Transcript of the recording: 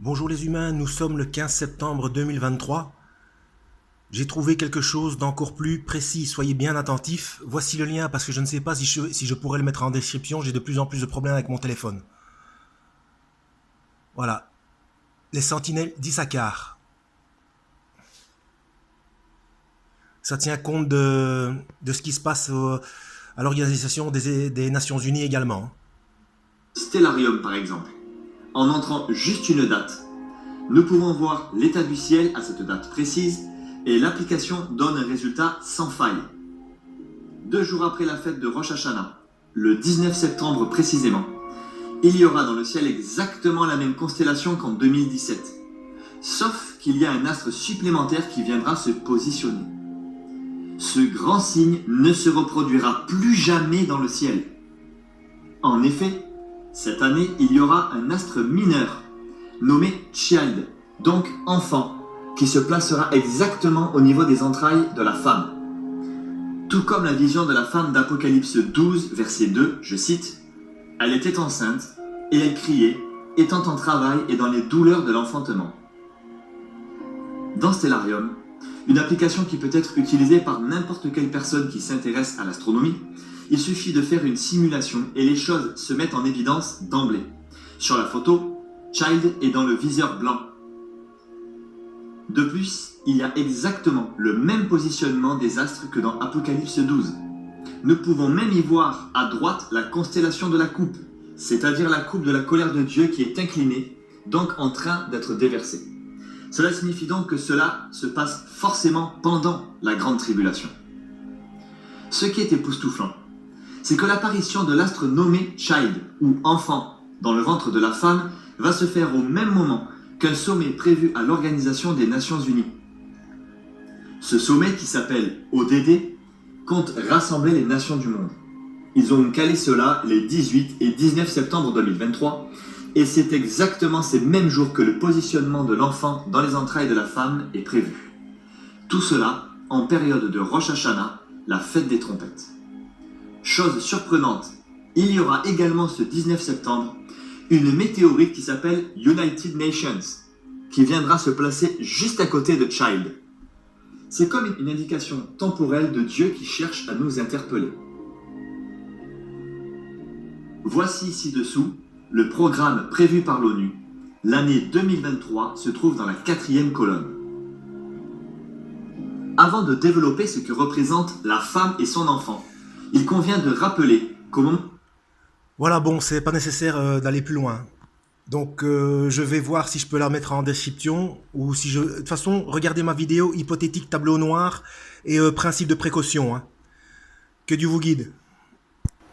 Bonjour les humains, nous sommes le 15 septembre 2023. J'ai trouvé quelque chose d'encore plus précis, soyez bien attentifs. Voici le lien parce que je ne sais pas si je pourrais le mettre en description, j'ai de plus en plus de problèmes avec mon téléphone. Voilà, les sentinelles d'Issachar. Ça tient compte de ce qui se passe à l'Organisation des Nations Unies également. Stellarium par exemple. En entrant juste une date, nous pouvons voir l'état du ciel à cette date précise et l'application donne un résultat sans faille. 2 jours après la fête de Rosh Hashanah, le 19 septembre précisément, il y aura dans le ciel exactement la même constellation qu'en 2017. Sauf qu'il y a un astre supplémentaire qui viendra se positionner. Ce grand signe ne se reproduira plus jamais dans le ciel. En effet, cette année, il y aura un astre mineur, nommé Child, donc enfant, qui se placera exactement au niveau des entrailles de la femme. Tout comme la vision de la femme d'Apocalypse 12, verset 2, je cite, « Elle était enceinte, et elle criait, étant en travail et dans les douleurs de l'enfantement. » Dans Stellarium, une application qui peut être utilisée par n'importe quelle personne qui s'intéresse à l'astronomie, il suffit de faire une simulation et les choses se mettent en évidence d'emblée. Sur la photo, Child est dans le viseur blanc. De plus, il y a exactement le même positionnement des astres que dans Apocalypse 12. Nous pouvons même y voir à droite la constellation de la coupe, c'est-à-dire la coupe de la colère de Dieu qui est inclinée, donc en train d'être déversée. Cela signifie donc que cela se passe forcément pendant la grande tribulation. Ce qui est époustouflant, c'est que l'apparition de l'astre nommé Child, ou enfant, dans le ventre de la femme, va se faire au même moment qu'un sommet prévu à l'Organisation des Nations Unies. Ce sommet, qui s'appelle ODD, compte rassembler les nations du monde. Ils ont calé cela les 18 et 19 septembre 2023, et c'est exactement ces mêmes jours que le positionnement de l'enfant dans les entrailles de la femme est prévu. Tout cela en période de Rosh Hashanah, la fête des trompettes. Chose surprenante, il y aura également ce 19 septembre une météorite qui s'appelle United Nations, qui viendra se placer juste à côté de Child. C'est comme une indication temporelle de Dieu qui cherche à nous interpeller. Voici ci-dessous le programme prévu par l'ONU. L'année 2023 se trouve dans la 4e colonne. Avant de développer ce que représente la femme et son enfant, il convient de rappeler comment... Voilà, bon, c'est pas nécessaire d'aller plus loin. Donc, je vais voir si je peux la mettre en description ou si je... De toute façon, regardez ma vidéo hypothétique tableau noir et principe de précaution. Hein. Que Dieu vous guide.